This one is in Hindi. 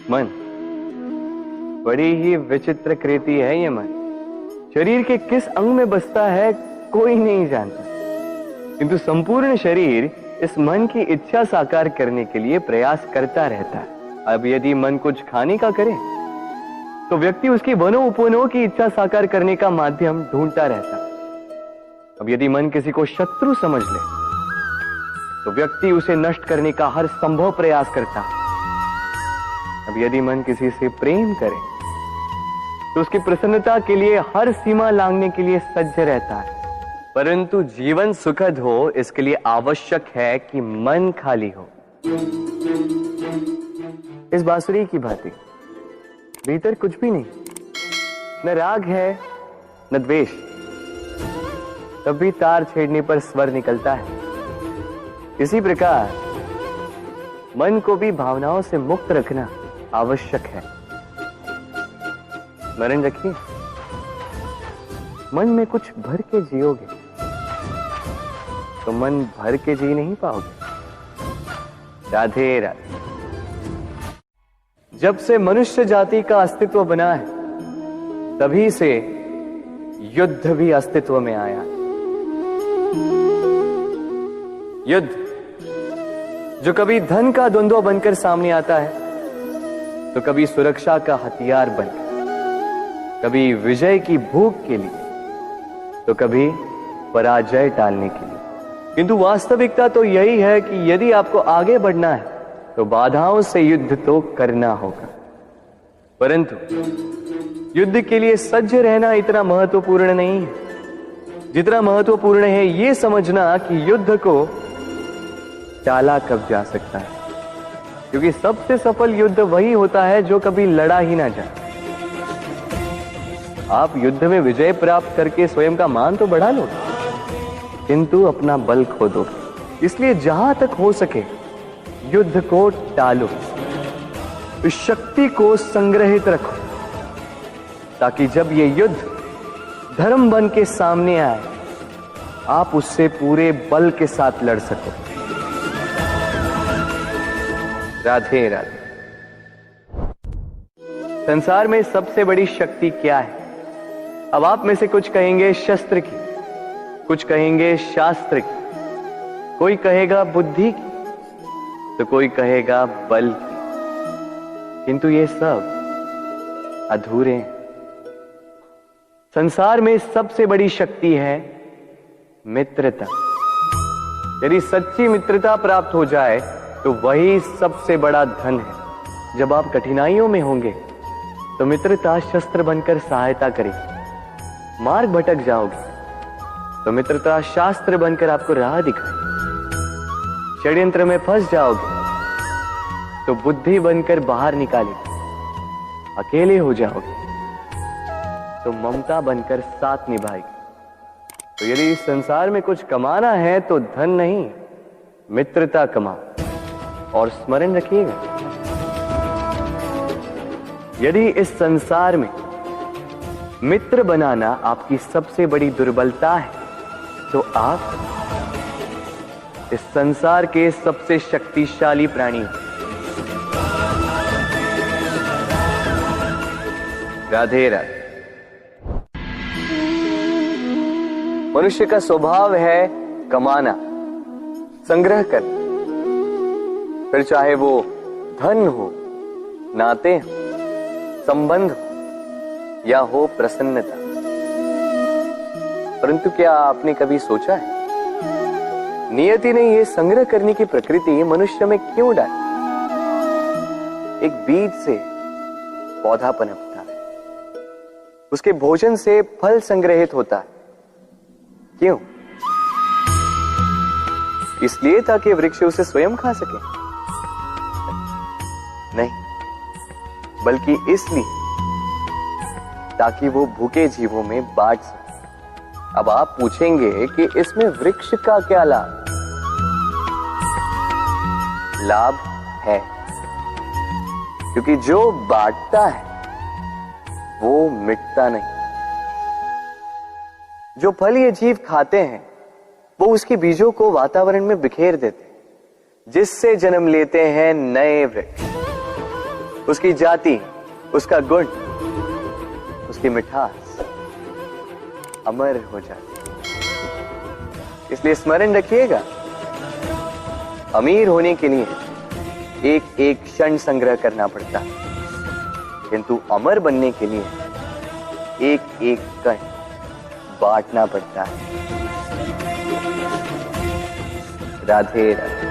मन बड़ी ही विचित्र कृति है। ये मन शरीर के किस अंग में बसता है कोई नहीं जानता, किंतु संपूर्ण शरीर इस मन की इच्छा साकार करने के लिए प्रयास करता रहता है। अब यदि मन कुछ खाने का करे तो व्यक्ति उसकी वनो उपवनों की इच्छा साकार करने का माध्यम ढूंढता रहता है। अब यदि मन किसी को शत्रु समझ ले तो व्यक्ति उसे नष्ट करने का हर संभव प्रयास करता है। अब यदि मन किसी से प्रेम करे तो उसकी प्रसन्नता के लिए हर सीमा लांघने के लिए सज्ज रहता है। परंतु जीवन सुखद हो इसके लिए आवश्यक है कि मन खाली हो। इस बांसुरी की भांति भीतर कुछ भी नहीं, न राग है न द्वेष, तब भी तार छेड़ने पर स्वर निकलता है। इसी प्रकार मन को भी भावनाओं से मुक्त रखना आवश्यक है। स्मरण रखिए, मन में कुछ भर के जियोगे तो मन भर के जी नहीं पाओगे। राधे राधे। जब से मनुष्य जाति का अस्तित्व बना है तभी से युद्ध भी अस्तित्व में आया। युद्ध जो कभी धन का द्वंद्व बनकर सामने आता है तो कभी सुरक्षा का हथियार बनकर, कभी विजय की भूख के लिए तो कभी पराजय टालने के लिए। किंतु वास्तविकता तो यही है कि यदि आपको आगे बढ़ना है तो बाधाओं से युद्ध तो करना होगा। परंतु युद्ध के लिए सज्ज रहना इतना महत्वपूर्ण नहीं है जितना महत्वपूर्ण है यह समझना कि युद्ध को टाला कब जा सकता है। क्योंकि सबसे सफल युद्ध वही होता है जो कभी लड़ा ही ना जाए। आप युद्ध में विजय प्राप्त करके स्वयं का मान तो बढ़ा लो, किंतु अपना बल खो दो। इसलिए जहां तक हो सके युद्ध को टालो, इस शक्ति को संग्रहित रखो, ताकि जब ये युद्ध धर्म बन के सामने आए आप उससे पूरे बल के साथ लड़ सको। राधे राधे। संसार में सबसे बड़ी शक्ति क्या है? अब आप में से कुछ कहेंगे शस्त्र की, कुछ कहेंगे शास्त्र की, कोई कहेगा बुद्धि की, तो कोई कहेगा बल की। किंतु ये सब अधूरे हैं। संसार में सबसे बड़ी शक्ति है मित्रता। यदि सच्ची मित्रता प्राप्त हो जाए तो वही सबसे बड़ा धन है। जब आप कठिनाइयों में होंगे तो मित्रता शस्त्र बनकर सहायता करेगी। मार्ग भटक जाओगे तो मित्रता शास्त्र बनकर आपको राह दिखाएगी। षड्यंत्र में फंस जाओगे तो बुद्धि बनकर बाहर निकालेगी। अकेले हो जाओगे तो ममता बनकर साथ निभाएगी। तो यदि इस संसार में कुछ कमाना है तो धन नहीं, मित्रता कमाओ। और स्मरण रखिएगा, यदि इस संसार में मित्र बनाना आपकी सबसे बड़ी दुर्बलता है तो आप इस संसार के सबसे शक्तिशाली प्राणी हो। राधे राधे। मनुष्य का स्वभाव है कमाना, संग्रह करना, फिर चाहे वो धन हो, नाते हो, संबंध हो या हो प्रसन्नता। परंतु क्या आपने कभी सोचा है नियति ने यह संग्रह करने की प्रकृति मनुष्य में क्यों डाली? एक बीज से पौधा पनपता है, उसके भोजन से फल संग्रहित होता है। क्यों? इसलिए ताकि वृक्ष उसे स्वयं खा सके? नहीं, बल्कि इसलिए ताकि वो भूखे जीवों में बांट सके। अब आप पूछेंगे कि इसमें वृक्ष का क्या लाभ? लाभ है, क्योंकि जो बांटता है वो मिटता नहीं। जो फल ये जीव खाते हैं वो उसके बीजों को वातावरण में बिखेर देते हैं, जिससे जन्म लेते हैं नए वृक्ष। उसकी जाति, उसका गुण, उसकी मिठास अमर हो जाती। इसलिए स्मरण रखिएगा, अमीर होने के लिए एक एक क्षण संग्रह करना पड़ता है, किंतु अमर बनने के लिए एक एक कण बांटना पड़ता है। राधे राधे।